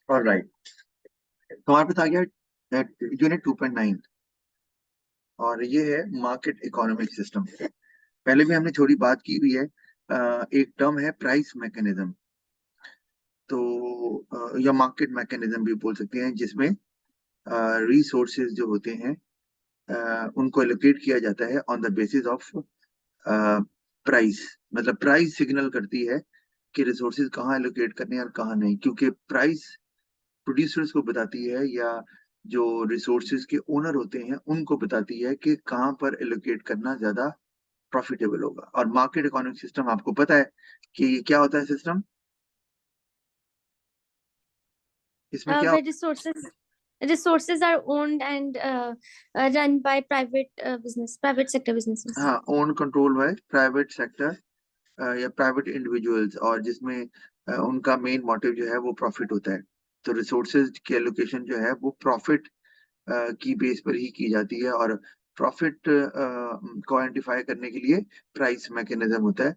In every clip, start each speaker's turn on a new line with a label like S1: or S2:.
S1: और राइट, तो हमारे पास आ गया यूनिट 2.9, और ये है मार्केट इकोनॉमिक सिस्टम। पहले भी हमने थोड़ी बात की हुई है। एक टर्म है प्राइस मैकेनिज्म, तो या मार्केट मैकेनिज्म भी बोल सकते हैं, जिसमें रिसोर्सेज जो होते हैं उनको एलोकेट किया जाता है on the basis of price. मतलब प्राइस सिग्नल करती है कि रिसोर्सेज कहाँ एलोकेट करने हैं और कहाँ नहीं, क्योंकि प्राइस प्रोड्यूसर्स को बताती है, या जो रिसोर्सेज के ओनर होते हैं उनको बताती है कि कहाँ पर एलोकेट करना ज्यादा प्रॉफिटेबल होगा। और मार्केट इकोनॉमिक सिस्टम आपको पता है कि क्या होता है सिस्टम, इसमें क्या
S2: Where resources are owned and run by private sector businesses.
S1: हाँ, own control by private sector या प्राइवेट इंडिविजुअल्स, और जिसमें उनका मेन मोटिव जो है वो प्रॉफिट होता है। तो रिसोर्सेज की एलोकेशन जो है वो प्रॉफिट की बेस पर ही की जाती है, और प्रॉफिट को आइडेंटिफाई करने के लिए प्राइस मैकेनिज्म होता है,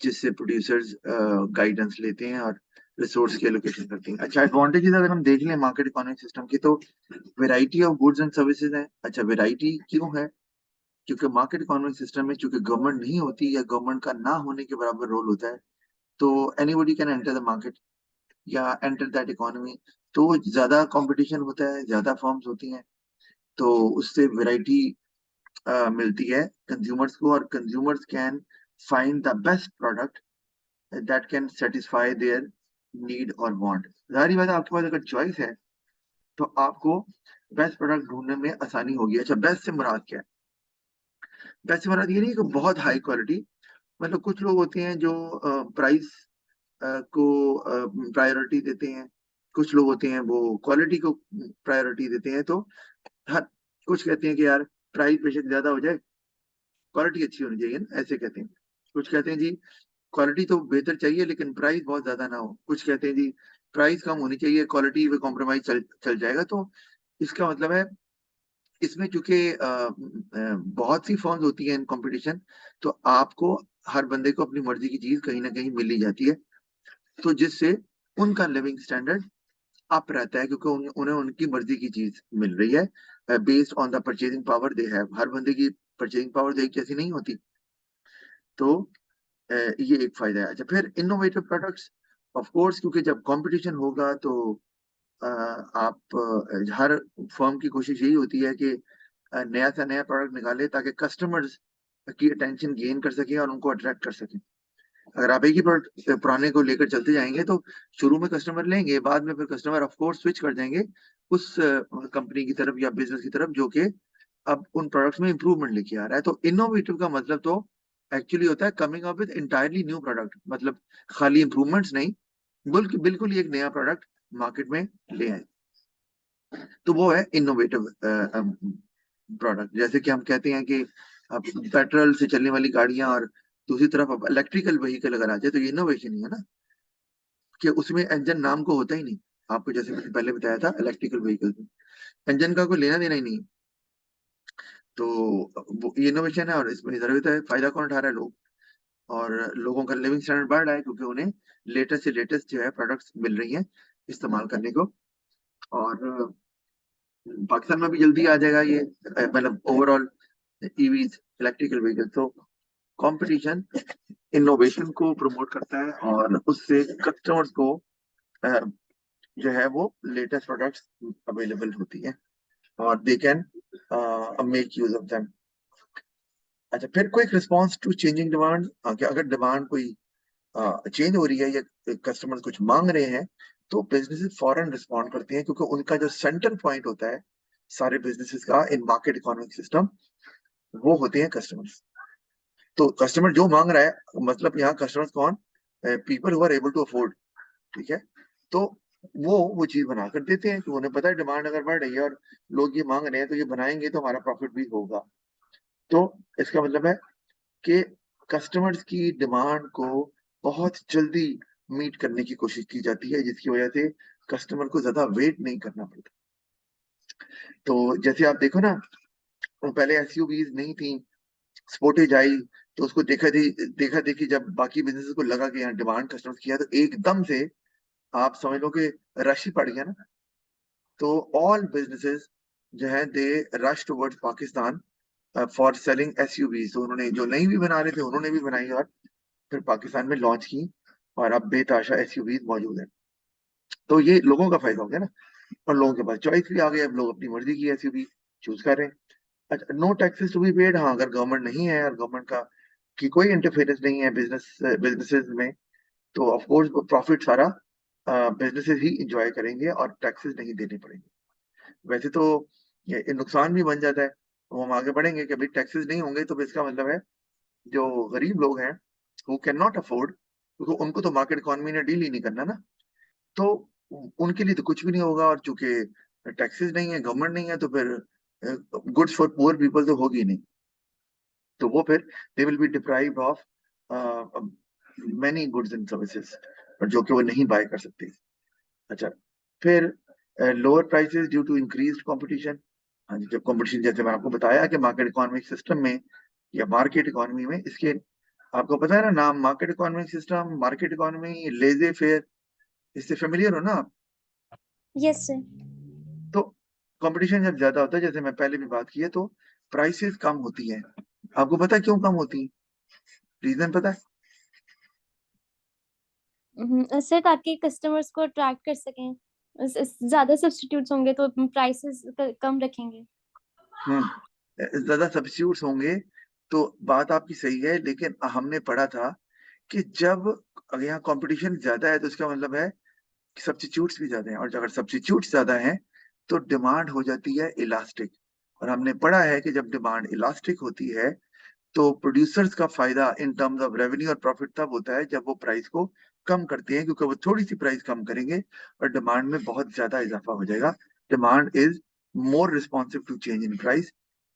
S1: जिससे प्रोड्यूसर्स गाइडेंस लेते हैं और रिसोर्स की एलोकेशन करते हैं। अच्छा, एडवांटेजेस अगर हम देख लें मार्केट इकोनॉमिक सिस्टम की, तो variety of goods and services है। अच्छा, वेराइटी क्यों है? क्योंकि मार्केट इकोनॉमिक सिस्टम में चूंकि गवर्नमेंट नहीं होती, या गवर्नमेंट का ना होने के बराबर रोल होता है, तो anybody can enter the market या एंटर दैट इकोनॉमी। तो ज्यादा कंपटीशन होता है, ज्यादा फर्म्स होती हैं, तो उससे वैरायटी मिलती है कंज्यूमर्स को, और consumers can find the best product that can satisfy their need और वांट। जाहिर बात है, आपके पास अगर चॉइस है तो आपको बेस्ट प्रोडक्ट ढूंढने में आसानी होगी। अच्छा, बेस्ट से मुराद क्या है? बेस्ट से मुराद ये नहीं कि बहुत हाई क्वालिटी। मतलब कुछ लोग होते हैं जो प्राइस को प्रायोरिटी देते हैं, कुछ लोग होते हैं वो क्वालिटी को प्रायोरिटी देते हैं। तो हर कुछ कहते हैं कि यार प्राइस बेशक ज्यादा हो जाए, क्वालिटी अच्छी होनी चाहिए ना, ऐसे कहते हैं। कुछ कहते हैं जी क्वालिटी तो बेहतर चाहिए लेकिन प्राइस बहुत ज्यादा ना हो। कुछ कहते हैं जी प्राइस कम होनी चाहिए, क्वालिटी में कॉम्प्रोमाइज चल चल जाएगा। तो इसका मतलब है, इसमें चूंकि बहुत सी फर्म्स होती हैं इन कंपटीशन, तो आपको हर बंदे को अपनी मर्जी की चीज कहीं ना कहीं मिल ही जाती है, तो जिससे उनका लिविंग स्टैंडर्ड अप रहता है, क्योंकि उन्हें उनकी मर्जी की चीज मिल रही है based on the purchasing power they have. हर बंदे की परचेजिंग पावर तो एक जैसी नहीं होती। तो ये एक फायदा है। अच्छा, फिर इनोवेटिव प्रोडक्ट्स, ऑफ कोर्स, क्योंकि जब कंपटीशन होगा तो आप हर फर्म की कोशिश यही होती है कि नया से नया प्रोडक्ट निकाले, ताकि कस्टमर्स की अटेंशन गेन कर सके और उनको अट्रैक्ट कर सके। अगर आप एक ही प्रोडक्ट पुराने को लेकर चलते जाएंगे तो शुरू में कस्टमर लेंगे, बाद में फिर कस्टमर ऑफ कोर्स स्विच कर जाएंगे उस कंपनी की तरफ या बिजनेस की तरफ जो कि अब उन प्रोडक्ट्स में इंप्रूवमेंट लेके आ रहा है। तो इनोवेटिव का मतलब तो एक्चुअली होता है coming up with entirely new product, मतलब खाली इंप्रूवमेंट्स नहीं, बल्कि बिल्कुल ही एक नया प्रोडक्ट मार्केट में ले आए। तो वो है इनोवेटिव प्रोडक्ट। जैसे कि हम कहते हैं कि अब पेट्रोल से चलने वाली गाड़ियां, और दूसरी तरफ अब इलेक्ट्रिकल व्हीकल अगर आ जाए, तो ये इनोवेशन ही है ना, कि उसमें इंजन नाम को होता ही नहीं। आपको जैसे मैंने पहले बताया था, इलेक्ट्रिकल व्हीकल में इंजन का कोई लेना देना ही नहीं है। तो वो इनोवेशन है, और इसमें जरूरत है, फायदा कौन उठा रहा है? लोग। और लोगों का लिविंग स्टैंडर्ड बढ़ रहा है, क्योंकि उन्हें लेटेस्ट से लेटेस्ट जो है प्रोडक्ट्स मिल रही हैं इस्तेमाल करने को। और पाकिस्तान में भी जल्दी आ जाएगा ये, मतलब ओवरऑल ईवीज, इलेक्ट्रिकल व्हीकल। तो कंपटीशन इनोवेशन को प्रमोट करता है, और उससे कस्टमर्स को अ, जो है वो लेटेस्ट प्रोडक्ट्स अवेलेबल होती है, और they can make use of them. अच्छा, फिर quick response to changing demand. अगर डिमांड कोई चेंज हो रही है या कस्टमर कुछ मांग रहे हैं, तो बिजनेसेस फौरन रिस्पॉन्ड करते हैं, क्योंकि उनका जो सेंटर पॉइंट होता है सारे बिजनेसेस का इन मार्केट इकोनॉमिक सिस्टम, वो होते हैं कस्टमर्स। तो कस्टमर जो मांग रहा है, मतलब यहाँ कस्टमर्स कौन? People who are able to afford. ठीक है, तो वो चीज बना कर देते हैं, कि उन्हें पता है डिमांड अगर बढ़ रही है और लोग ये मांग रहे हैं, तो ये बनाएंगे तो हमारा प्रॉफिट भी होगा। तो इसका मतलब है कि कस्टमर्स की डिमांड को बहुत जल्दी मीट करने की कोशिश की जाती है, जिसकी वजह से कस्टमर को ज्यादा वेट नहीं करना पड़ता। तो जैसे आप देखो ना, पहले एसयूवीज नहीं थी, स्पोर्टेज आई, तो उसको देखा देखी जब बाकी बिजनेस को लगा कि यहाँ डिमांड कस्टमर्स की है, तो एकदम से आप समझ लो कि रश ही पड़ गया ना। तो ऑल बिजनेसेस जो है they rush towards Pakistan for selling SUVs. तो उन्होंने जो नहीं भी बना रहे थे उन्होंने भी बनाई और फिर पाकिस्तान में लॉन्च की, और अब बेताशा एसयूवीज मौजूद है। तो ये लोगों का फायदा हो गया ना, और लोगों के पास चॉइस भी आ गई, अब लोग अपनी मर्जी की एसयूवी चूज कर रहे हैं। अच्छा, no taxes to be paid. हाँ, अगर गवर्नमेंट नहीं है और गवर्नमेंट का की कोई इंटरफेरेंस नहीं है बिजनेसेस में, तो ऑफ कोर्स प्रॉफिट सारा बिजनेसेस ही इंजॉय करेंगे और टैक्सेस नहीं देने पड़ेंगे। वैसे तो ये नुकसान भी बन जाता है, तो हम आगे बढ़ेंगे कि भाई टैक्सेस नहीं होंगे तो इसका मतलब है जो गरीब लोग हैं हु कैन नॉट अफोर्ड, क्योंकि उनको तो मार्केट इकोनॉमी ने डील ही नहीं करना ना, तो उनके लिए तो कुछ भी नहीं होगा। और चूंकि टैक्सेस नहीं है, गवर्नमेंट नहीं है, तो फिर गुड्स फॉर पुअर पीपल तो होगी नहीं। तो वो फिर they will be deprived of many goods and services, और जो कि वो नहीं बाय कर सकते। अच्छा, फिर lower prices due to increased competition. हाँ जी, जब कंपटीशन, जैसे मैंने आपको बताया कि मार्केट इकोनॉमिक सिस्टम में या मार्केट इकोनॉमी में, इसके आपको पता है ना नाम, market economic system, market economy, लेजे फेयर, इससे फेमिलियर हो ना आप?
S2: Yes sir.
S1: तो कंपटीशन जब ज्यादा होता है, जैसे मैं पहले भी बात की है, तो प्राइसेस कम होती है। आपको पता है क्यों कम होती है? रीजन पता है?
S2: सर ताकि कस्टमर्स को अट्रैक्ट कर सकें, ज्यादा सब्स्टिट्यूट्स होंगे तो प्राइसेस कम रखेंगे।
S1: ज्यादा सब्स्टिट्यूट्स होंगे, तो बात आपकी सही है, लेकिन हमने पढ़ा था कि जब अगर यहाँ कंपटीशन ज्यादा है तो इसका मतलब है कि सब्स्टिट्यूट्स भी ज्यादा हैं, और अगर सब्स्टिट्यूट्स ज्यादा हैं तो डिमांड हो जाती है इलास्टिक। और हमने पढ़ा है कि जब डिमांड इलास्टिक होती है तो प्रोड्यूसर्स का फायदा इन टर्म्स ऑफ रेवेन्यू और प्रॉफिट तब होता है जब वो प्राइस को कम करते हैं, क्योंकि वो थोड़ी सी प्राइस कम करेंगे और डिमांड में बहुत ज्यादा इजाफा हो जाएगा। Demand is more responsive to change in price,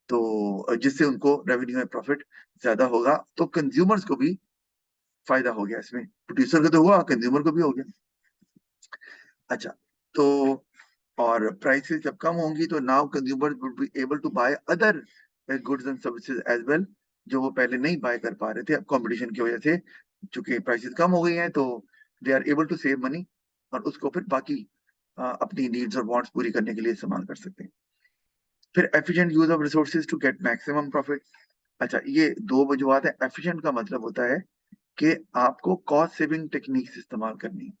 S1: तो जिससे उनको रेवेन्यू और प्रॉफिट ज्यादा होगा। तो कंज्यूमर्स को भी फायदा हो गया इसमें, प्रोड्यूसर को तो हुआ, कंज्यूमर को भी हो गया। अच्छा, तो और प्राइसेस जब कम होंगी तो now consumers would be able to buy other goods and services as well, जो वो पहले नहीं बाय कर पा रहे थे। अब कंपटीशन की वजह से चूंकि प्राइसेस कम हो गई हैं, तो they are able to save money, और उसको फिर बाकी अपनी नीड्स और वांट्स पूरी करने के लिए इस्तेमाल कर सकते हैं। फिर efficient use of resources to get maximum profit. अच्छा, ये दो वजूहत है। एफिशिएंट का मतलब होता है कि आपको कॉस्ट सेविंग टेक्निक्स इस्तेमाल करनी है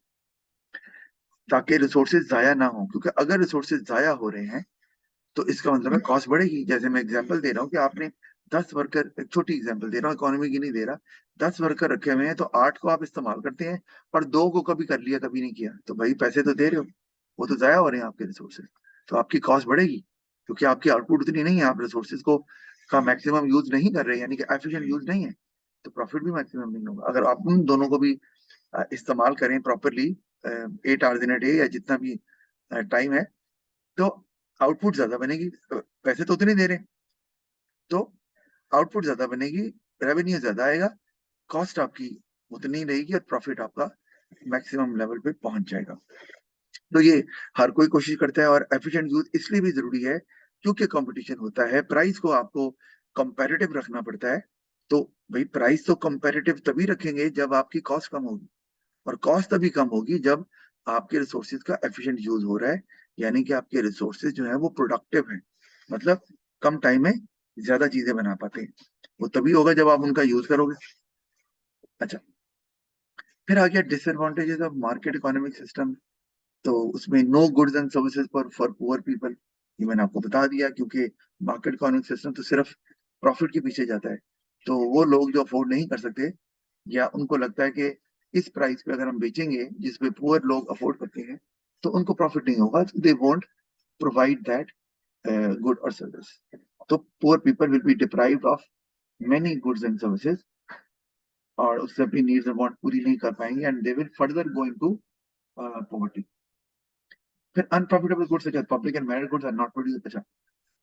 S1: ताकि रिसोर्सेज जाया ना हो, क्योंकि अगर रिसोर्सेज जाया हो रहे हैं तो इसका मतलब है कॉस्ट बढ़ेगी। जैसे मैं एग्जांपल दे रहा हूँ कि आपने 10 वर्कर, एक छोटी एग्जांपल दे रहा हूँ, इकोनॉमी की नहीं दे रहा, 10 वर्कर रखे हुए हैं, तो 8 को आप इस्तेमाल करते हैं और 2 को कभी कर लिया कभी नहीं किया, तो भाई पैसे तो दे रहे हो, वो तो जाया हो रहे हैं आपके रिसोर्सेज। तो आपकी कॉस्ट बढ़ेगी क्योंकि आपकी आउटपुट उतनी नहीं है, आप रिसोर्सेज को का मैक्सिमम यूज नहीं कर रहे, यानी कि एफिशिएंट यूज नहीं है, तो प्रॉफिट भी मैक्सिमम नहीं होगा। अगर आप उन दोनों को भी इस्तेमाल करें properly 8 hours in a day या जितना भी टाइम है, तो आउटपुट ज्यादा बनेगी। पैसे तो उतने दे रहे हैं, तो आउटपुट ज्यादा बनेगी, रेवेन्यू ज्यादा आएगा, कॉस्ट आपकी उतनी ही रहेगी और प्रॉफिट आपका मैक्सिमम लेवल पे पहुंच जाएगा। तो ये हर कोई कोशिश करता है, और एफिशिएंट यूज इसलिए भी जरूरी है क्योंकि कंपटीशन होता है, प्राइस को आपको कंपैरेटिव रखना पड़ता है। तो भाई प्राइस तो कंपैरेटिव तभी रखेंगे जब आपकी कॉस्ट कम होगी, और कॉस्ट तभी कम होगी जब आपके रिसोर्सेज का एफिशिएंट यूज हो रहा है, यानी कि आपके रिसोर्सेज जो है वो प्रोडक्टिव है, मतलब कम टाइम में ज्यादा चीजें बना पाते हैं। वो तभी होगा जब आप उनका यूज करोगे। अच्छा, फिर आ गया disadvantages of market economic system. तो उसमें no goods and services for poor people, ये मैंने आपको बता दिया, क्योंकि मार्केट इकोनॉमिक सिस्टम तो सिर्फ प्रॉफिट के पीछे जाता है। तो वो लोग जो अफोर्ड नहीं कर सकते, या उनको लगता है कि इस प्राइस पे अगर हम बेचेंगे जिसपे पुअर लोग अफोर्ड करते हैं तो उनको प्रॉफिट नहीं होगा, they won't provide that good और सर्विस। तो poor people will be deprived of many goods and services, और उससे अपनी नीड्स और वांट पूरी नहीं कर पाएंगे, and they will further go into poverty. फिर unprofitable goods such as public and merit goods are not produce. अच्छा,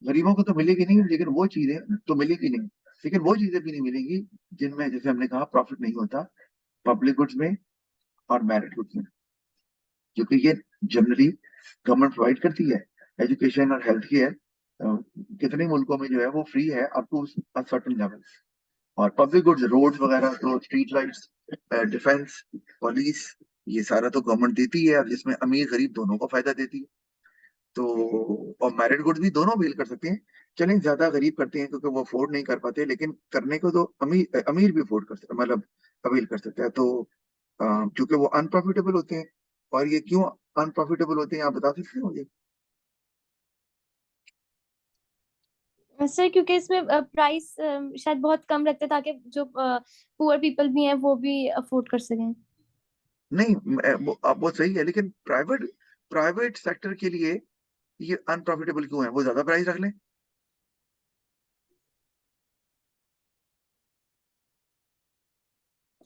S1: गरीबों को तो मिलेगी नहीं, लेकिन वो चीजें तो मिलेगी नहीं, लेकिन वो चीजें भी नहीं मिलेंगी जिनमें, जैसे हमने कहा, प्रॉफिट नहीं होता, पब्लिक गुड्स में और मैरिड गुड्स में, क्योंकि ये जनरली गवर्नमेंट प्रोवाइड करती है। एजुकेशन और हेल्थ केयर कितने मुल्कों में जो है वो फ्री है अप टू सर्टेन लेवल। और पब्लिक गुड्स, रोड्स वगैरह, तो स्ट्रीट लाइट्स, डिफेंस, पुलिस, ये सारा तो गवर्नमेंट देती है, अब जिसमें अमीर गरीब दोनों को फायदा देती है। तो और मैरिड गुड्स भी दोनों अवेल कर सकते हैं। चलें, ज्यादा गरीब करते हैं क्योंकि वो अफोर्ड नहीं कर पाते, लेकिन करने को तो अमीर अमीर भी अफोर्ड कर सकते, मतलब अवेल कर सकता है। तो क्योंकि वो अनप्रॉफिटेबल होते हैं। और ये क्यों अनप्रॉफिटेबल होते हैं, आप बता सकते हैं मुझे?
S2: सर क्योंकि इसमें प्राइस शायद बहुत कम रखते हैं ताकि जो पुअर पीपल भी हैं वो भी अफोर्ड कर सकें।
S1: नहीं, वो सही है, लेकिन प्राइवेट प्राइवेट सेक्टर के लिए ये अनप्रॉफिटेबल क्यों है? वो ज्यादा प्राइस रख लें।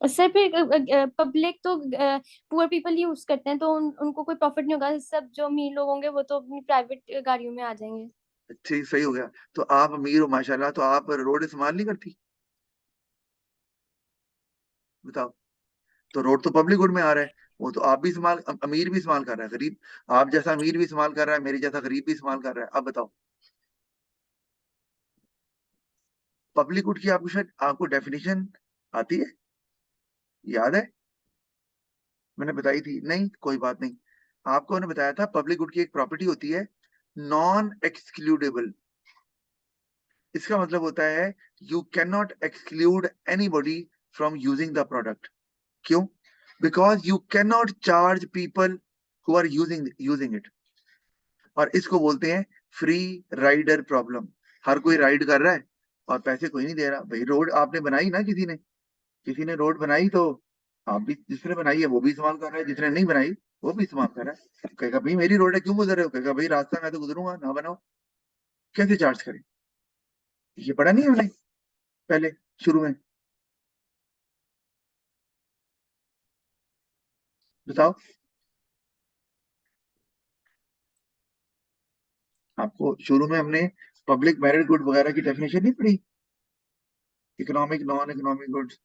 S2: सर फिर पब्लिक तो पुअर पीपल यूज करते हैं तो उनको कोई प्रॉफिट नहीं होगा, सब जो अमीर लोग होंगे वो तो अपनी प्राइवेट गाड़ियों में आ जाएंगे।
S1: ठीक, सही हो गया। तो आप अमीर हो माशाल्लाह, तो आप रोड इस्तेमाल नहीं करती? बताओ। तो रोड तो पब्लिक गुड में आ रहा है। वो तो आप भी इस्तेमाल, अमीर भी इस्तेमाल कर रहा है, गरीब आप जैसा अमीर भी इस्तेमाल कर रहा है, मेरे जैसा गरीब भी इस्तेमाल कर रहा है। अब बताओ, पब्लिक गुड की आपको शायद आपको डेफिनेशन आती है, याद है? मैंने बताई थी नहीं, कोई बात नहीं। आपको मैंने बताया था पब्लिक गुड की एक प्रॉपर्टी होती है, नॉन एक्सक्लूडेबल। इसका मतलब होता है you can not exclude anybody from using the product. क्यों? Because you can not charge people who are using it. और इसको बोलते हैं फ्री राइडर प्रॉब्लम। हर कोई राइड कर रहा है और पैसे कोई नहीं दे रहा। भाई रोड आपने बनाई ना, किसी ने रोड बनाई, तो आप भी, जिसने बनाई है वो भी इस्तेमाल कर रहा है, जिसने नहीं बनाई वो भी इस्तेमाल कर रहा है। कहेगा भाई मेरी रोड है, क्यों गुजर रहे हो? कहेगा भाई रास्ता मैं तो गुजरूंगा, ना बनाओ। कैसे चार्ज करें? ये पढ़ा नहीं है हमने पहले, शुरू में? बताओ। आपको शुरू में हमने पब्लिक मैरिड गुड वगैरह की डेफिनेशन नहीं पढ़ी? Economic, non economic goods,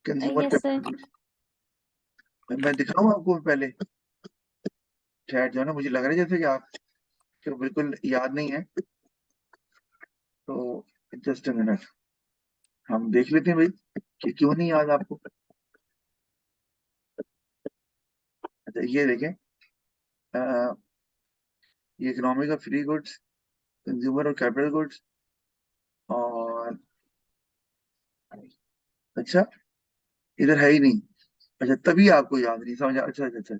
S1: consumer
S2: yes sir.
S1: Capital goods. मैं दिखाऊं आपको पहले? ठहर जाओ ना, मुझे लग रहा है जैसे कि आप तो बिल्कुल याद नहीं है। तो जस्ट अ मिनट, हम देख लेते हैं भाई कि क्यों नहीं याद आपको। अच्छा, ये देखें, अ, ये economic of free goods, consumer और कैपिटल गुड्स। और अच्छा, इधर है ही नहीं। अच्छा, तभी आपको याद नहीं, समझा? अच्छा अच्छा अच्छा,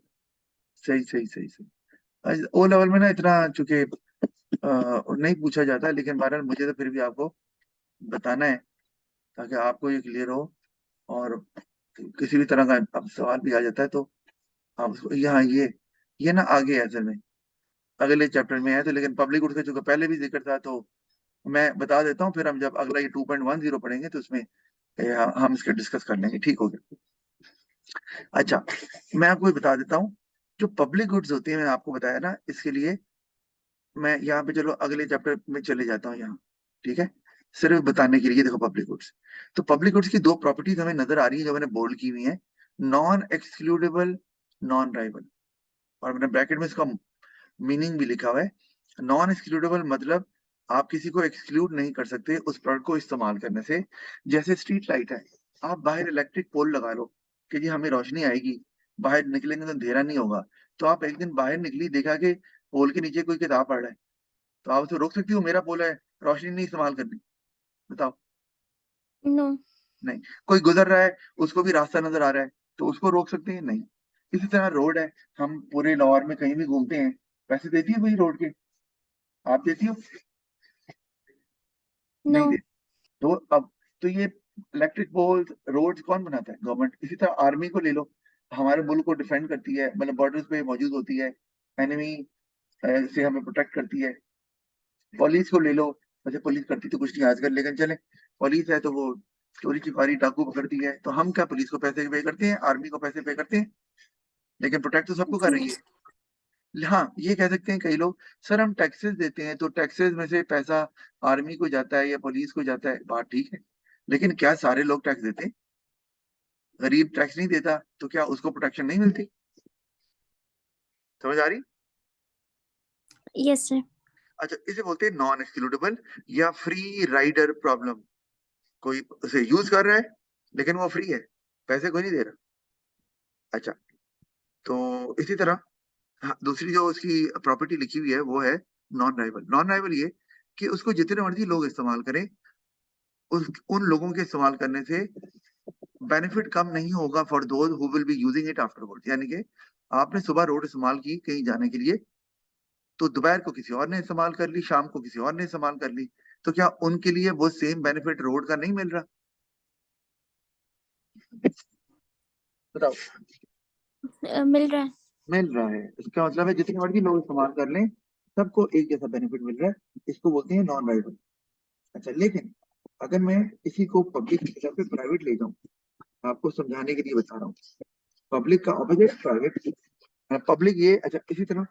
S1: सही सही सही सही। अच्छा, ओ लेवल में ना इतना चूंकि नहीं पूछा जाता, लेकिन बहरहाल मुझे तो फिर भी आपको बताना है ताकि आपको ये क्लियर हो। और किसी भी तरह का अब सवाल भी आ जाता है तो आप उसको, यहाँ ये ना आगे है असल में, अगले चैप्टर में है तो। लेकिन पब्लिक गुड्स का चूंकि पहले भी जिक्र था, तो मैं बता देता हूँ, फिर हम जब अगला ये 2.10 पढ़ेंगे तो उसमें हम इसके डिस्कस कर लेंगे। ठीक हो गया? अच्छा, मैं आपको ये बता देता हूँ, जो पब्लिक गुड्स होती है, मैंने आपको बताया ना, इसके लिए मैं यहाँ पे, चलो अगले चैप्टर में चले जाता हूँ यहाँ। ठीक है? सिर्फ बताने के लिए, देखो पब्लिक गुड्स, तो पब्लिक गुड्स की दो प्रॉपर्टीज हमें नजर आ रही है जो मैंने बोल्ड की हुई है। Non excludable, non rival. और मैंने ब्रैकेट में इसका मीनिंग भी लिखा हुआ है। नॉन एक्सक्लूडेबल मतलब आप किसी को एक्सक्लूड नहीं कर सकते उस प्रोडक्ट को इस्तेमाल करने से। जैसे स्ट्रीट लाइट है, आप बाहर इलेक्ट्रिक पोल लगा लो कि जी हमें रोशनी आएगी, बाहर निकलेंगे तो अंधेरा नहीं होगा। तो आप एक दिन बाहर निकली, देखा कि पोल के नीचे कोई किताब पढ़ रहा है, तो आप उसे रोक सकती हो? मेरा पोल है, रोशनी नहीं इस्तेमाल करनी। बताओ।
S2: नो।
S1: नहीं। कोई गुजर रहा है, उसको भी रास्ता नजर आ रहा है, तो उसको रोक सकते हैं? नहीं। इसी तरह रोड है, हम पूरे लाहौर में कहीं भी घूमते हैं, पैसे देती है कोई रोड के? आप देती हो?
S2: नो।
S1: नहीं। तो अब, तो ये इलेक्ट्रिक पोल्स, रोड्स कौन बनाता है? गवर्नमेंट। इसी तरह आर्मी को ले लो, हमारे मुल्क को डिफेंड करती है, मतलब बॉर्डर्स पे मौजूद होती है, एनिमी से हमें प्रोटेक्ट करती है। पुलिस को ले लो, वैसे पुलिस करती तो कुछ नहीं आजकल, लेकिन चले, पुलिस है तो वो चोरी चिकारी डाकू पकड़ती है, तो हम क्या पुलिस को पैसे पे करते हैं, आर्मी को पैसे पे करते हैं, लेकिन प्रोटेक्ट तो सबको कर रही
S2: जी।
S1: है। हाँ, ये कह सकते हैं कई लोग, सर हम टैक्सेस देते हैं तो टैक्सेस में से पैसा आर्मी को जाता है या पुलिस को जाता है, बात ठीक है, लेकिन क्या सारे लोग टैक्स देते हैं? गरीब टैक्स नहीं देता तो क्या उसको प्रोटेक्शन नहीं मिलती? समझ आ रही?
S2: Yes sir.
S1: अच्छा, इसे बोलते हैं नॉन एक्सक्लूडेबल या फ्री राइडर प्रॉब्लम। कोई उसे यूज कर रहा है लेकिन वो फ्री है, पैसे कोई नहीं दे रहा। अच्छा, तो इसी तरह हाँ, दूसरी जो उसकी प्रॉपर्टी लिखी हुई है वो है नॉन राइवल। नॉन राइवल ये कि उसको जितने मर्जी लोग इस्तेमाल करें, उन लोगों के इस्तेमाल करने से बेनिफिट कम नहीं होगा for those who will be using it afterward. यानी कि आपने सुबह रोड इस्तेमाल की कहीं जाने के लिए, तो दोपहर को किसी और ने इस्तेमाल कर ली, शाम को किसी और ने इस्तेमाल कर ली, तो क्या उनके लिए वो सेम बेनिफिट रोड का नहीं मिल रहा? बताओ।
S2: मिल रहा है।
S1: मिल रहा है। इसका मतलब है जितने मर्जी लोग इस्तेमाल कर लें, सबको एक जैसा बेनिफिट मिल रहा है। इसको बोलते हैं नॉन राइवल। अच्छा, लेकिन अगर मैं इसी को पब्लिक की तरफ से प्राइवेट ले जाऊं, आपको समझाने के लिए बता रहा हूँ। पब्लिक का ऑपोजिट प्राइवेट। पब्लिक ये, अच्छा इसी तरह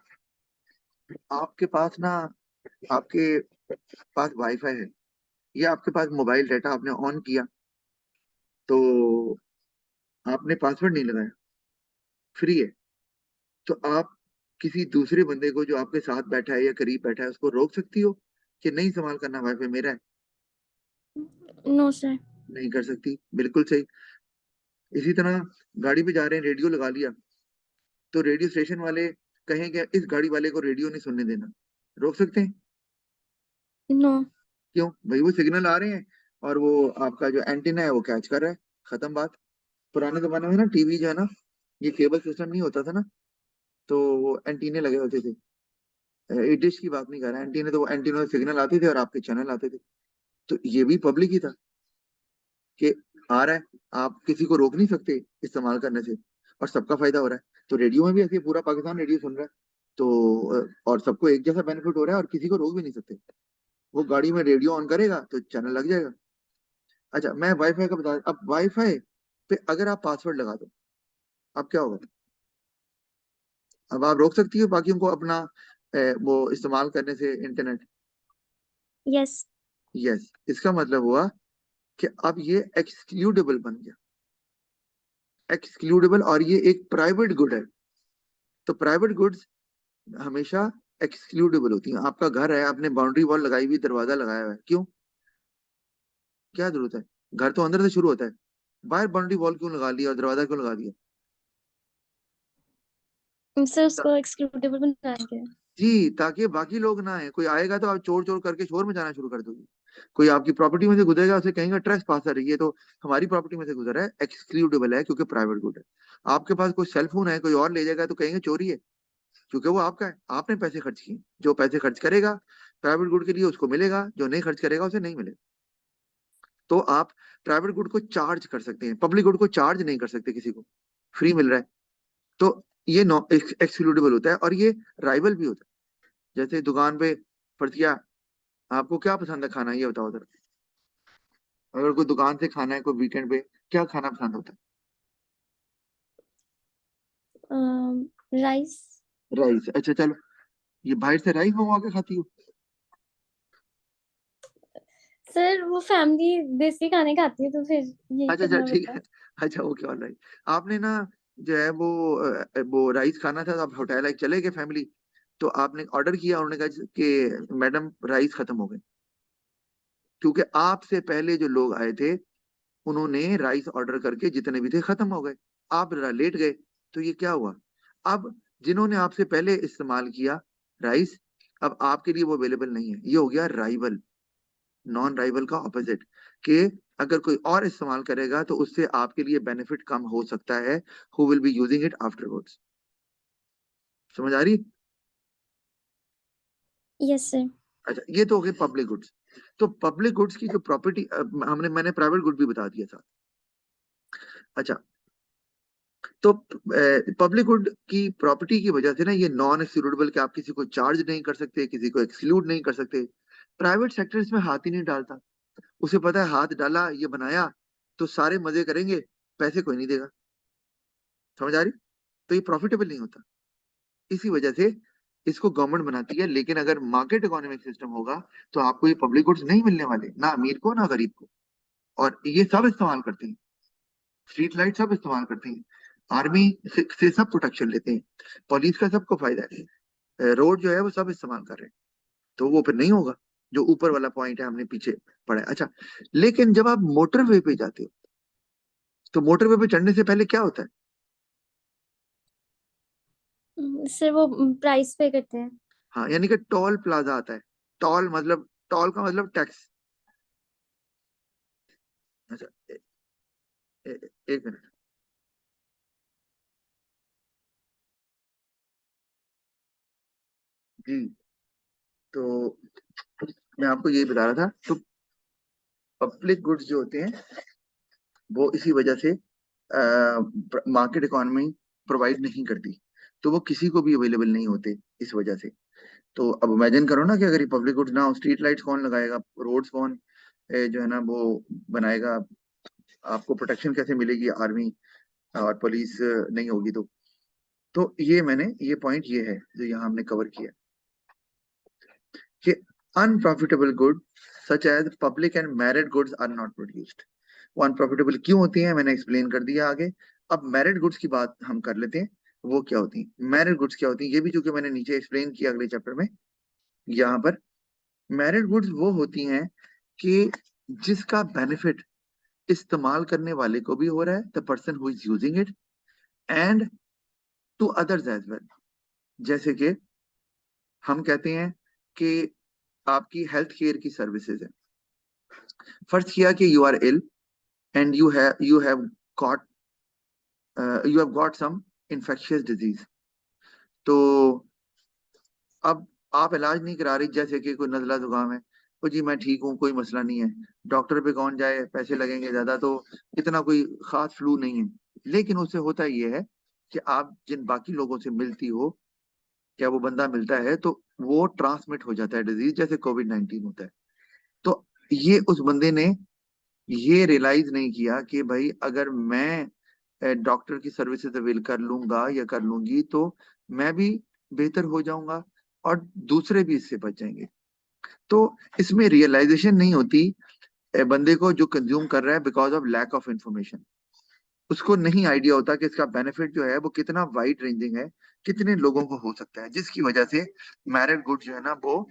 S1: आपके पास ना, आपके पास वाईफाई है या आपके पास मोबाइल डाटा आपने ऑन किया, तो आपने पासवर्ड नहीं लगाया, फ्री है, तो आप किसी दूसरे बंदे को जो आपके साथ बैठा है या करीब बैठा है उसको रोक सकती हो कि नहीं इस्तेमाल करना, वाईफाई मेरा है?
S2: No sir.
S1: नहीं कर सकती, बिल्कुल सही। इसी तरह गाड़ी पे जा रहे हैं, रेडियो लगा लिया, तो रेडियो स्टेशन वाले कहें कि इस गाड़ी वाले को रेडियो नहीं सुनने देना, रोक सकते हैं?
S2: नो।
S1: क्यों भाई? वो सिग्नल आ रहे हैं और वो आपका जो एंटीना है वो कैच कर रहा है, खत्म बात। पुराने जमाने में ना टीवी जो है ना, ये केबल सिस्टम नहीं होता था ना, तो वो एंटीने लगे होते थे। डिश की बात नहीं कर रहा, एंटीने, तो वो एंटीना से सिग्नल आते थे और आपके चैनल आते थे। तो ये भी पब्लिक ही था कि आ रहा है, आप किसी को रोक नहीं सकते इस्तेमाल करने से, और सबका फायदा हो रहा है। तो रेडियो में भी ऐसे पूरा पाकिस्तान रेडियो सुन रहा है, तो और सबको एक जैसा बेनिफिट हो रहा है और किसी को रोक भी नहीं सकते। वो गाड़ी में रेडियो ऑन करेगा तो चैनल लग जाएगा। अच्छा, मैं वाईफाई का बता, अब वाईफाई पे अगर आप पासवर्ड लगा दो, अब क्या होगा? अब आप रोक सकती हो बाकियों को अपना वो इस्तेमाल करने से इंटरनेट?
S2: यस।
S1: यस। इसका मतलब हुआ कि अब ये एक्सक्लूडेबल बन गया, एक्सक्लूडेबल, और ये एक प्राइवेट गुड है। तो प्राइवेट गुड्स हमेशा एक्सक्लूडेबल होती हैं। आपका घर है, आपने बाउंड्री वॉल लगाई हुई, दरवाजा लगाया हुआ है, क्यों? क्या जरूरत है? घर तो अंदर से शुरू होता है, बाहर बाउंड्री वॉल क्यों लगा लिया और दरवाजा क्यों लगा दिया?
S2: सर उसको एक्सक्लूडेबल बनाएंगे।
S1: जी, ताकि बाकी लोग ना आए। कोई आएगा तो आप चोर चोर करके शोर मचाना शुरू कर दोगे। कोई आपकी प्रॉपर्टी में से गुजरेगा, उसे कहेंगे ट्रेस पासर, ये तो हमारी प्रॉपर्टी में से गुजरा है, एक्सक्लूडेबल है क्योंकि प्राइवेट गुड है। आपके पास कोई सेल फोन है, कोई और ले जाएगा तो कहेंगे चोरी है, क्योंकि वो आपका है, आपने पैसे खर्च किए। जो पैसे खर्च करेगा प्राइवेट गुड के लिए उसको मिलेगा, जो नहीं खर्च करेगा उसे नहीं मिलेगा। तो आप प्राइवेट गुड को चार्ज कर सकते हैं, पब्लिक गुड को चार्ज नहीं कर सकते, किसी को फ्री मिल रहा है। तो ये नॉ एक्सक्लूडेबल होता है और ये राइवल भी होता है। जैसे दुकान पे फर्जिया, आपको क्या पसंद है खाना, ये बताओ जरा। अगर कोई दुकान से खाना है कोई वीकेंड पे, क्या खाना पसंद होता
S2: राइस।
S1: है? राइस। अच्छा चलो, ये बाहर से राइस मंगवा के खाती हो?
S2: सर वो फैमिली देसी खाने खाती है तो फिर यही
S1: अच्छा अच्छा,
S2: करना
S1: ठीक
S2: पड़ता है।
S1: है। अच्छा ओके, ऑल राइट। आपने ना जो है वो राइस खाना था, तो आप होटल लाइक चले गए फैमिली, तो आपने ऑर्डर किया, उन्होंने कहा कि मैडम राइस खत्म हो गए, क्योंकि आपसे पहले जो लोग आए थे उन्होंने राइस ऑर्डर करके जितने भी थे खत्म हो गए, आप जरा लेट गए, तो ये क्या हुआ? अब जिन्होंने आपसे पहले इस्तेमाल किया राइस, अब आपके लिए वो अवेलेबल नहीं है, ये हो गया राइवल। नॉन राइवल का ऑपोजिट, कि अगर कोई और इस्तेमाल करेगा तो उससे आपके लिए बेनिफिट कम हो सकता है, who will be using it afterwards. समझ आ रही?
S2: Yes sir.
S1: अच्छा, ये तो हो गए पब्लिक गुड्स। तो पब्लिक गुड्स की जो प्रॉपर्टी, मैंने प्राइवेट गुड भी बता दिया था। अच्छा, तो पब्लिक गुड की प्रॉपर्टी की वजह से ना ये नॉन एक्सक्लूडेबल, कि आप किसी को चार्ज नहीं कर सकते, किसी को एक्सक्लूड नहीं कर सकते। प्राइवेट सेक्टर इसमें हाथ ही नहीं डालता। उसे पता है हाथ डाला, ये बनाया, तो सारे मजे करेंगे, पैसे कोई नहीं देगा। समझ आ रही? तो ये प्रॉफिटेबल नहीं होता। इसी वजह से इसको गवर्नमेंट बनाती है। लेकिन अगर मार्केट इकोनॉमिक सिस्टम होगा तो आपको ये पब्लिक गुड्स नहीं मिलने वाले, ना अमीर को ना गरीब को। और ये सब इस्तेमाल करते हैं, स्ट्रीट लाइट सब इस्तेमाल करते हैं, आर्मी से सब प्रोटेक्शन लेते हैं, पुलिस का सबको फायदा है, रोड जो है वो सब इस्तेमाल कर रहे हैं। तो वो फिर नहीं होगा, जो ऊपर वाला पॉइंट है हमने पीछे पढ़ा है। अच्छा, लेकिन जब आप मोटरवे पे जाते हो, तो मोटरवे पे चढ़ने से पहले क्या होता है?
S2: सर वो प्राइस पे करते हैं।
S1: हाँ, यानी कि टोल प्लाजा आता है। टोल मतलब, टोल का मतलब टैक्स। अच्छा, एक मिनट। जी, तो मैं आपको यही बता रहा था। तो पब्लिक गुड्स जो होते हैं वो इसी वजह से मार्केट इकोनॉमी प्रोवाइड नहीं करती, तो वो किसी को भी अवेलेबल नहीं होते इस वजह से। तो अब इमेजिन करो ना कि अगर ये पब्लिक गुड्स ना हो, स्ट्रीट लाइट्स कौन लगाएगा, रोड्स कौन जो है ना वो बनाएगा, आपको प्रोटेक्शन कैसे मिलेगी, आर्मी और पुलिस नहीं होगी तो ये पॉइंट ये है जो यहाँ हमने कवर किया कि unprofitable good such as public and merit goods are not produced. वो अनप्रॉफिटेबल क्यों होती हैं मैंने एक्सप्लेन कर दिया आगे। अब मैरिड गुड्स की बात हम कर लेते हैं। वो क्या होती हैं मैरिड गुड्स, क्या होती हैं ये भी चूंकि मैंने नीचे एक्सप्लेन किया अगले चैप्टर में। यहाँ पर मैरिड गुड्स वो होती हैं कि जिसका बेनिफिट इस्तेमाल करने वाले को भी हो रहा है, the person who is using it, and to others as well. जैसे कि हम कहते हैं कि आपकी हेल्थ केयर की सर्विसेज है। फर्ज किया कि you are ill and got you have got some infectious disease. तो अब आप इलाज नहीं करा रही, जैसे कि कोई नजला जुकाम है, तो जी मैं ठीक हूँ, कोई मसला नहीं है, डॉक्टर पे कौन जाए, पैसे लगेंगे ज्यादा, तो इतना कोई खास फ्लू नहीं है। लेकिन उससे होता ये है कि आप जिन बाकी लोगों से मिलती हो, क्या वो बंदा मिलता है तो वो ट्रांसमिट हो जाता है डिजीज, जैसे कोविड-19 होता है। तो ये उस बंदे ने ये रियलाइज नहीं किया कि भाई अगर मैं डॉक्टर की सर्विसेज अवेल कर लूंगा या कर लूंगी तो मैं भी बेहतर हो जाऊंगा और दूसरे भी इससे बच जाएंगे। तो इसमें रियलाइजेशन नहीं होती बंदे को जो कंज्यूम कर रहा है, because of lack of information. उसको नहीं आइडिया होता कि इसका बेनिफिट जो है वो कितना वाइड रेंजिंग है, कितने लोगों को हो सकता है, जिसकी वजह से मैरिड गुड जो है ना वो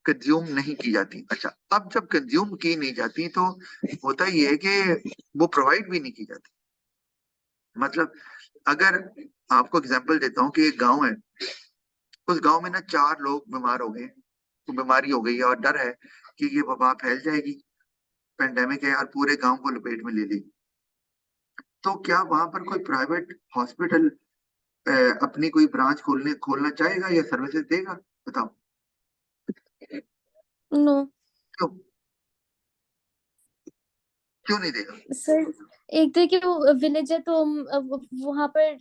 S1: कंज्यूम नहीं की जाती। अच्छा, अब जब कंज्यूम की नहीं जाती तो होता ये है कि वो प्रोवाइड भी नहीं की जाती। मतलब अगर आपको एग्जांपल देता हूँ कि एक गांव है, उस गांव में ना 4 लोग बीमार हो गए, तो बीमारी हो गई है और डर है कि ये वबा फैल जाएगी, पेंडेमिक है और पूरे गांव को लपेट में ले लेगी। तो क्या वहां पर कोई प्राइवेट हॉस्पिटल अपनी कोई ब्रांच खोलना चाहेगा या सर्विसेज देगा? बताओ।
S2: नो
S1: क्यों? क्यों नहीं देगा?
S2: सर, एक तो कि वो विलेज है तो वहां पर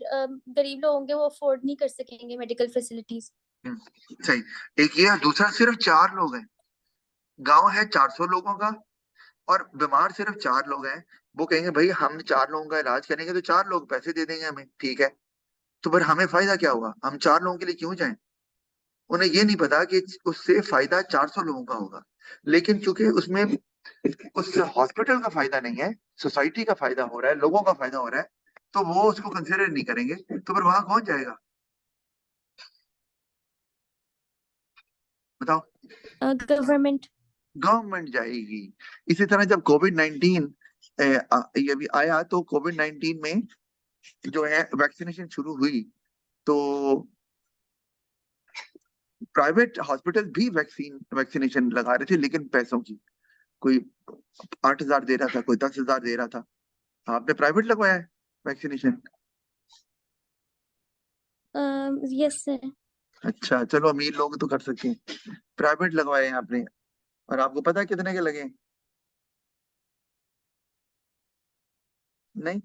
S2: गरीब लोग होंगे, वो अफोर्ड नहीं कर सकेंगे मेडिकल फैसिलिटीज।
S1: सही। एक ये, दूसरा सिर्फ 4 लोग हैं, गांव है 400 लोगों का और बीमार सिर्फ 4 लोग हैं। वो कहेंगे भाई हम 4 लोगों का इलाज करेंगे तो 4 लोग पैसे दे देंगे हमें, ठीक है, तो फिर हमें फायदा क्या होगा, हम 4 लोगों के लिए क्यों जाएं? उन्हें ये नहीं पता कि उससे फायदा 400 लोगों का होगा। लेकिन चूंकि उसमें उस हॉस्पिटल का फायदा नहीं है, सोसाइटी का फायदा हो रहा है, लोगों का फायदा हो रहा है, तो वो उसको कंसिडर नहीं करेंगे, तो फिर वहां कौन जाएगा? बताओ।
S2: गवर्नमेंट।
S1: गवर्नमेंट जाएगी। इसी तरह जब कोविड-19 ये भी आया, तो कोविड-19 में जो है वैक्सीनेशन शुरू हुई, तो प्राइवेट हॉस्पिटल भी वैक्सीनेशन लगा रहे थे, लेकिन पैसों की, कोई 8,000 दे रहा था, कोई 10,000 दे रहा था। आपने प्राइवेट लगवाया है वैक्सीनेशन?
S2: Yes sir.
S1: अच्छा, चलो अमीर लोग तो कर सकते हैं, प्राइवेट लगवाए हैं आपने। और आपको पता है कितने के लगे? नहीं।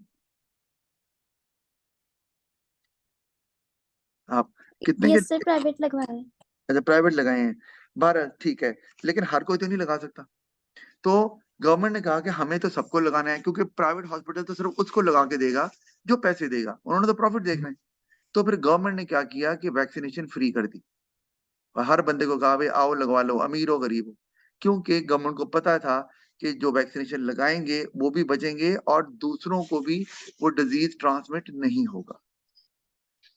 S1: आप कितने के?
S2: यस सर, प्राइवेट लगवाया है।
S1: अच्छा, प्राइवेट लगाए हैं। 12, ठीक है, लेकिन हर कोई तो नहीं लगा सकता। तो गवर्नमेंट ने कहा कि हमें तो सबको लगाना है, क्योंकि प्राइवेट हॉस्पिटल तो सिर्फ उसको लगा के देगा जो पैसे देगा, उन्होंने तो प्रॉफिट देखना है। तो फिर गवर्नमेंट ने क्या किया कि वैक्सीनेशन फ्री कर दी और हर बंदे को कहा भाई आओ लगवा लो, अमीर हो गरीब हो। क्योंकि गवर्नमेंट को पता था कि जो वैक्सीनेशन लगाएंगे वो भी बचेंगे और दूसरों को भी वो डिजीज ट्रांसमिट नहीं होगा।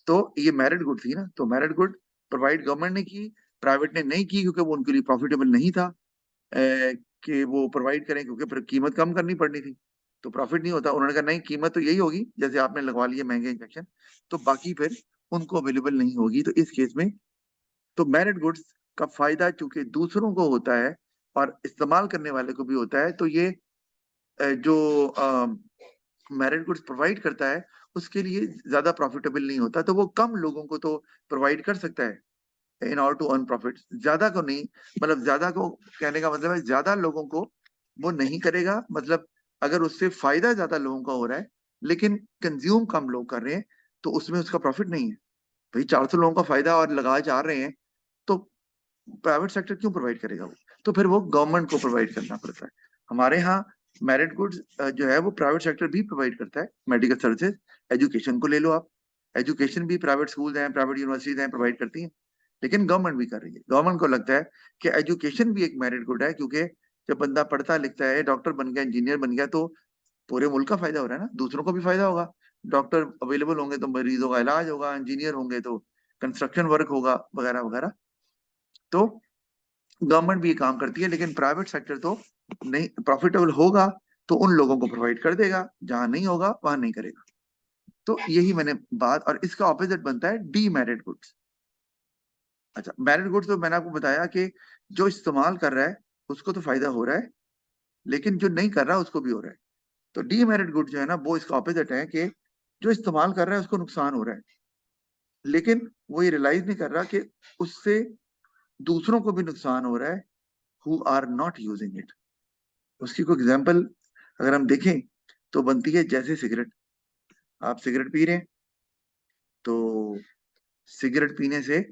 S1: तो ये मेरिट गुड थी ना, तो मेरिट गुड प्रोवाइड गवर्नमेंट ने की, प्राइवेट ने नहीं की, क्योंकि वो उनके लिए प्रॉफिटेबल नहीं था कि वो प्रोवाइड करें, क्योंकि फिर कीमत कम करनी पड़नी थी। तो प्रॉफिट नहीं होता। उन्होंने कहा नहीं, कीमत तो यही होगी जैसे आपने लगवा लिए महंगे इंजेक्शन, तो बाकी फिर उनको अवेलेबल नहीं होगी। तो इस केस में तो मेरिट गुड्स का फायदा चूंकि दूसरों को होता है और इस्तेमाल करने वाले को भी होता है, तो ये जो मेरिट गुड्स प्रोवाइड करता है उसके लिए ज्यादा प्रॉफिटेबल नहीं होता। तो वो कम लोगों को तो प्रोवाइड कर सकता है in order to earn profit, ज्यादा को नहीं। मतलब ज्यादा को कहने का मतलब है ज्यादा लोगों को वो नहीं करेगा। मतलब अगर उससे फायदा ज्यादा लोगों का हो रहा है लेकिन कंज्यूम कम लोग कर रहे हैं, तो उसमें उसका प्रॉफिट नहीं है। भाई 400 लोगों का फायदा और लगा जा रहे हैं, तो प्राइवेट सेक्टर क्यों प्रोवाइड करेगा वो? तो फिर वो गवर्नमेंट को प्रोवाइड करना पड़ता है। हमारे यहाँ मेरिट गुड्स जो है वो प्राइवेट सेक्टर भी प्रोवाइड करता है, मेडिकल सर्विसेज। एजुकेशन को ले लो आप, एजुकेशन भी प्राइवेट स्कूल हैं, प्राइवेट यूनिवर्सिटीज हैं, प्रोवाइड करती हैं। लेकिन गवर्नमेंट भी कर रही है। गवर्नमेंट को लगता है कि एजुकेशन भी एक मेरिट गुड है, क्योंकि जब बंदा पढ़ता लिखता है, डॉक्टर बन गया, इंजीनियर बन गया, तो पूरे मुल्क का फायदा हो रहा है ना, दूसरों को भी फायदा होगा। डॉक्टर अवेलेबल होंगे तो मरीजों का इलाज होगा, इंजीनियर होंगे तो कंस्ट्रक्शन वर्क होगा, वगैरह वगैरह। तो गवर्नमेंट भी ये काम करती है, लेकिन प्राइवेट सेक्टर तो नहीं, प्रॉफिटेबल होगा तो उन लोगों को प्रोवाइड कर देगा, जहां नहीं होगा वहां नहीं करेगा। तो यही मैंने बात, और इसका ऑपोजिट बनता है डीमेरिट गुड्स। अच्छा, मेरिट गुड्स तो मैंने आपको बताया कि जो इस्तेमाल कर रहा है उसको तो फायदा हो रहा है, लेकिन जो नहीं कर रहा उसको भी हो रहा है। तो डीमेरिट गुड्स जो है ना, वो इसका ऑपोजिट है कि जो इस्तेमाल कर रहा है उसको नुकसान हो रहा है, लेकिन वो ये रियलाइज नहीं कर रहा कि उससे दूसरों को भी नुकसान हो रहा है, who are not using it. उसकी कोई एग्जाम्पल अगर हम देखें तो बनती है जैसे सिगरेट। आप सिगरेट पी रहे हैं, तो सिगरेट पीने से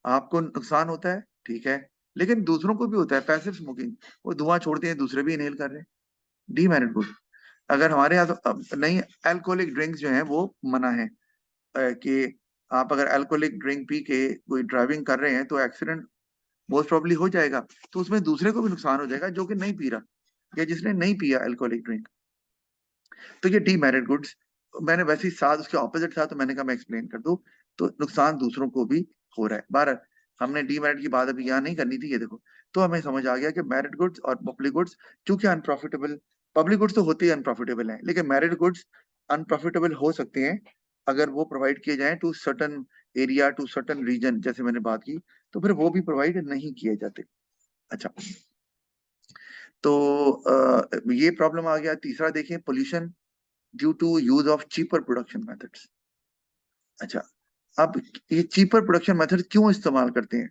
S1: आपको नुकसान होता है, ठीक है, लेकिन दूसरों को भी होता है, पैसिव स्मोकिंग। वो धुआं छोड़ते हैं, दूसरे भी इनहेल कर रहे हैं, डीमेरिट गुड। अगर हमारे यहाँ तो नहीं, अल्कोहलिक ड्रिंक्स जो है वो मना है, कि आप अगर अल्कोहलिक ड्रिंक पी के कोई ड्राइविंग कर रहे हैं तो एक्सीडेंट मोस्ट प्रोबेबली हो जाएगा। तो उसमें दूसरे को भी नुकसान हो जाएगा जो कि नहीं पी रहा, या जिसने नहीं पिया अल्कोहलिक ड्रिंक। तो ये डीमेरिट गुड्स, मैंने वैसे ही साथ उसके ऑपोजिट था, तो मैंने कहा मैं एक्सप्लेन कर दूं। तो नुकसान दूसरों को भी हो रहा है। बार हमने डीमेरिट की बात अभी यहाँ नहीं करनी थी, ये देखो। तो हमें समझ आ गया कि मेरिट गुड्स और पब्लिक गुड्स चूंकि अनप्रॉफिटेबल, पब्लिक गुड्स तो होते ही अनप्रॉफिटेबल हैं, लेकिन मेरिट गुड्स अनप्रॉफिटेबल हो सकते हैं अगर वो प्रोवाइड किए जाएं to certain area, to certain region, जैसे मैंने बात की। तो फिर वो भी प्रोवाइड नहीं किए जाते। अच्छा, तो ये प्रॉब्लम आ गया। तीसरा देखें, pollution due to use of cheaper production methods. अच्छा, अब ये चीपर प्रोडक्शन मेथड क्यों इस्तेमाल करते हैं?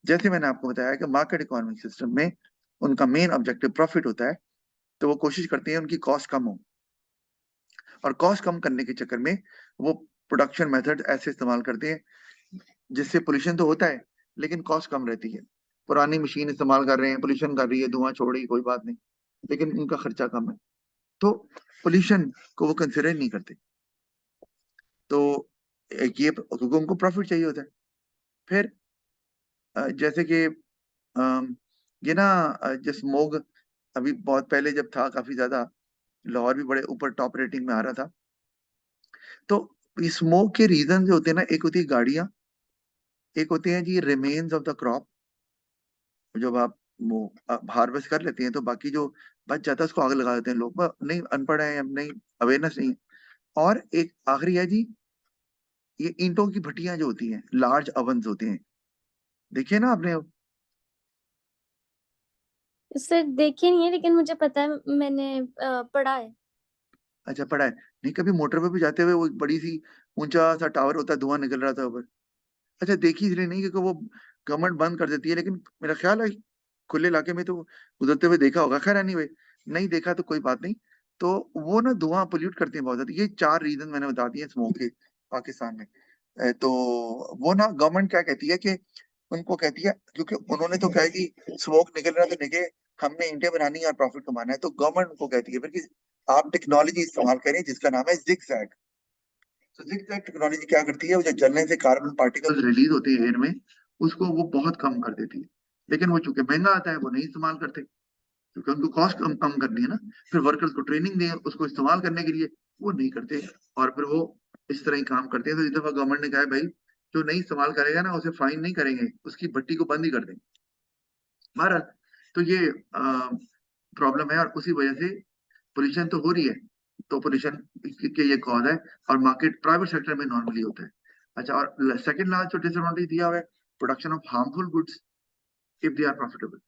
S1: जैसे मैंने आपको बताया कि मार्केट इकोनॉमिक सिस्टम में उनका मेन ऑब्जेक्टिव प्रॉफिट होता है, तो वो कोशिश करते हैं उनकी कॉस्ट कम हो, और कॉस्ट कम करने के चक्कर में वो प्रोडक्शन मेथड ऐसे इस्तेमाल करते हैं जिससे पोल्यूशन तो होता है लेकिन कॉस्ट कम रहती है। पुरानी मशीन इस्तेमाल कर रहे हैं, पोल्यूशन कर रही है, धुआं छोड़ रही है, कोई बात नहीं, लेकिन उनका खर्चा कम है, तो पोल्यूशन को वो कंसिडर नहीं करते। तो एक ये, क्योंकि उनको प्रॉफिट चाहिए होता है। फिर जैसे कि ये ना, जो स्मोक अभी बहुत पहले जब था काफी ज्यादा, लाहौर भी बड़े ऊपर टॉप रेटिंग में आ रहा था। तो स्मोक के रीजन जो होते हैं ना, एक होती है गाड़ियां, एक होते हैं जी रिमेन्स ऑफ द क्रॉप। जब आप वो हार्वेस्ट कर लेते हैं तो बाकी जो बच जाता है उसको आग लगा देते हैं लोग, नहीं अनपढ़ है या नहीं, अवेयरनेस नहीं है। और एक आखिरी है जी, ये ईंटों की भट्टियां जो होती हैं, लार्ज ovens होते हैं, देखिए ना आपने।
S2: इससे देखे नहीं है, लेकिन मुझे पता है, मैंने पढ़ा है।
S1: अच्छा, पड़ा है? नहीं, कभी मोटर पे भी जाते हुए वो एक बड़ी सी ऊंचा सा टावर होता है, धुआं निकल रहा था ऊपर। अच्छा, देखी इसलिए नहीं क्योंकि वो गवर्नमेंट बंद कर देती है, लेकिन मेरा ख्याल है खुले इलाके में तो गुजरते हुए देखा होगा। खैर एनीवे, नहीं देखा तो कोई बात नहीं। तो वो ना धुआं पोल्यूट करते हैं बहुत ज्यादा। ये 4 रीजन मैंने बता दिए स्मोक के पाकिस्तान में। तो वो ना गवर्नमेंट क्या कहती है कि उनको कहती है, क्योंकि उन्होंने तो कहा है कि स्मोक निकल रहा है तो निकले, हमने ईंटें बनानी है और प्रॉफिट कमाना है। तो गवर्नमेंट उनको कहती है फिर कि आप टेक्नोलॉजी इस्तेमाल करें जिसका नाम है जिगजैग। तो जिगजैग टेक्नोलॉजी क्या करती है, वो जो जलने से कार्बन पार्टिकल्स रिलीज होते हैं एयर में, उसको वो बहुत कम कर देती है। लेकिन वो चूंकि महंगा आता है वो नहीं इस्तेमाल करते, क्योंकि उनको कॉस्ट कम कम करनी है ना। फिर वर्कर्स को ट्रेनिंग दें उसको इस्तेमाल करने के लिए, वो नहीं करते। और फिर वो इस तरह ही काम करते हैं। तो इस दफा गवर्नमेंट ने कहा है भाई, जो नहीं इस्तेमाल करेगा ना उसे फाइन नहीं करेंगे, उसकी भट्टी को बंद ही कर देंगे। बहरहाल, तो ये प्रॉब्लम है, और उसी वजह से पोल्यूशन तो हो रही है, तो पोल्यूशन के ये कॉज है, और मार्केट प्राइवेट सेक्टर में नॉर्मली होता है। अच्छा, और सेकंड लास्ट जो डिसएडवांटेज दिया हुआ है, production of harmful goods if they are profitable.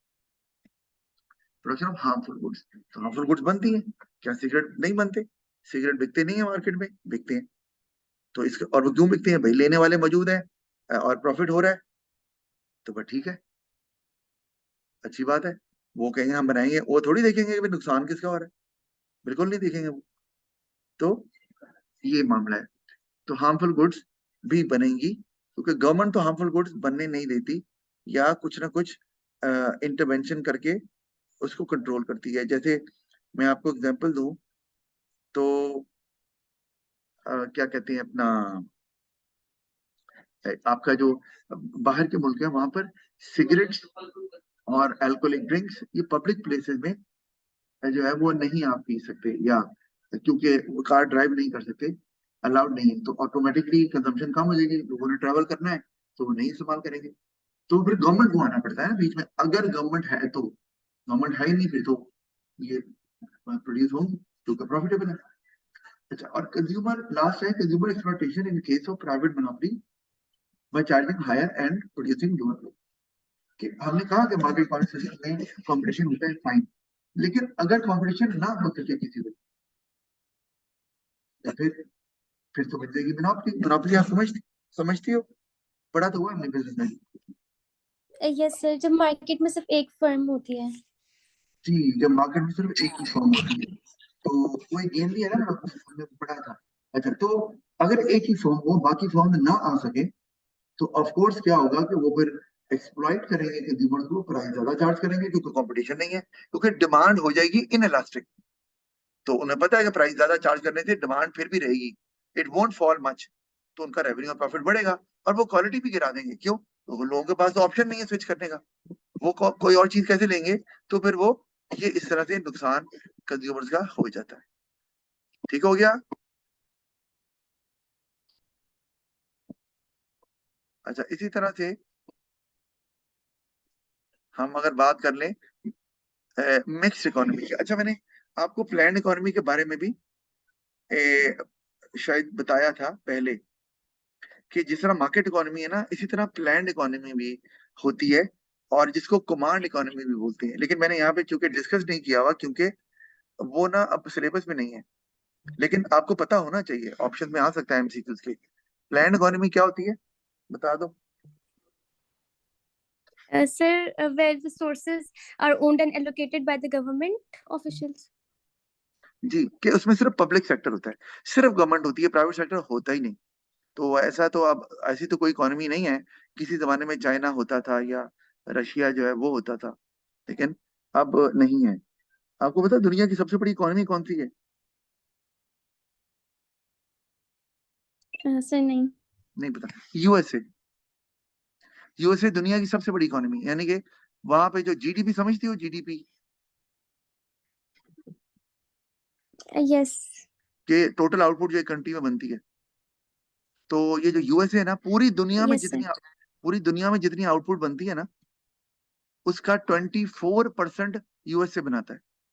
S1: Production of harmful goods, तो हार्मफुल गुड्स बनती हैं, क्या सिगरेट नहीं बनते? सिगरेट बिकते नहीं है मार्केट में, बिकते हैं। तो इसका, और वो क्यों बिकते हैं भाई? लेने वाले मौजूद हैं और प्रॉफिट हो रहा है, तो बस ठीक है, अच्छी बात है। वो कहेंगे हम बनाएंगे, वो थोड़ी देखेंगे कि भाई नुकसान किसका हो रहा है, बिल्कुल नहीं देखेंगे वो। तो ये मामला है। तो हार्मफुल गुड्स भी बनेंगी, क्योंकि गवर्नमेंट तो हार्मफुल गुड्स बनने नहीं देती, या कुछ ना कुछ इंटरवेंशन करके उसको कंट्रोल करती है। जैसे मैं आपको एग्जांपल दूं, तो क्या कहते हैं अपना, आपका जो बाहर के मुल्क है वहां पर सिगरेट्स और अल्कोहलिक ड्रिंक्स ये पब्लिक प्लेसेस में जो है वो नहीं आप पी सकते, या क्योंकि कार ड्राइव नहीं कर सकते, अलाउड नहीं है, तो ऑटोमेटिकली कंजम्पशन कम हो जाएगी, लोगों ने ट्रैवल करना है तो वो नहीं इस्तेमाल करेंगे। तो फिर गवर्नमेंट को आना पड़ता है ना बीच में, अगर गवर्नमेंट है तो। गवर्नमेंट है ही नहीं, फिर तो ये प्रोड्यूस होंगे क्योंकि प्रॉफिटेबल है। अच्छा, और कंज्यूमर लास्ट है, consumer exploitation in case of private monopoly by charging higher and producing lower. कि हमने कहा कि मार्केट कॉन्सेप्शन में कंपटीशन होता है, फाइन, लेकिन अगर कंपटीशन ना हो सके किसी को, या फिर तो बन जाएगी मोनोपोली। मोनोपोली आप समझती हो, पढ़ा तो हुआ हमने बिजनेस में।
S2: यस सर, जब मार्केट में सिर्फ एक फर्म होती है।
S1: जी, जब मार्केट में सिर्फ एक ही फर्म होती है, तो कोई गेम भी है ना, हमने पढ़ा था। अच्छा, तो अगर एक ही फर्म हो, बाकी फर्म ना आ सके, तो ऑफ कोर्स क्या होगा कि वो फिर एक्सप्लॉइट करेंगे कंज्यूमर को, प्राइस ज्यादा चार्ज करेंगे, क्योंकि कंपटीशन नहीं है, क्योंकि डिमांड हो जाएगी इन इलास्टिक। तो उन्हें पता है कि प्राइस ज्यादा चार्ज करने से डिमांड फिर भी रहेगी, इट वोंट फॉल मच, तो उनका रेवेन्यू और प्रॉफिट बढ़ेगा, और वो क्वालिटी भी गिरा देंगे। क्यों? तो लोगों के पास तो ऑप्शन नहीं है स्विच करने का, वो कोई और चीज कैसे लेंगे? तो फिर वो, ये इस तरह से नुकसान कंज्यूमर्स का हो जाता है। ठीक हो गया? अच्छा, इसी तरह से हम अगर बात कर लें मिक्स्ड इकोनॉमी की। अच्छा, मैंने आपको प्लान इकोनॉमी के बारे में भी ए, शायद बताया था पहले, कि जिस तरह मार्केट इकोनॉमी है ना, इसी तरह प्लान्ड इकोनॉमी भी होती है, और जिसको कमांड इकोनॉमी भी बोलते हैं। लेकिन मैंने यहाँ पे चूंकि डिस्कस नहीं किया हुआ, क्योंकि वो ना अब सिलेबस में नहीं है, लेकिन आपको पता होना चाहिए, ऑप्शन में आ सकता है एमसीक्यूज के। प्लान्ड इकोनॉमी क्या होती है, बता दो।
S2: Sir, where the sources are owned and allocated by the government officials.
S1: जी, कि उसमें सिर्फ पब्लिक सेक्टर होता है, सिर्फ गवर्नमेंट होती है, प्राइवेट सेक्टर होता ही नहीं। तो ऐसा तो अब ऐसी तो कोई इकोनॉमी नहीं है। किसी जमाने में चाइना होता था, या रशिया जो है वो होता था, लेकिन अब नहीं है। आपको पता है दुनिया की सबसे बड़ी इकोनॉमी कौन सी है?
S2: Sir, नहीं।
S1: नहीं पता। यूएसए। यूएसए दुनिया की सबसे बड़ी इकोनॉमी, यानी कि वहां पे जो जीडीपी, समझती हो जीडीपी,
S2: Yes.
S1: के टोटल आउटपुट जो एक कंट्री में बनती है, तो ये जो यूएसए है ना,
S2: Yes, sir.
S1: पूरी दुनिया में जितनी आउटपुट बनती है ना, उसका 24% यूएसए बनाता है।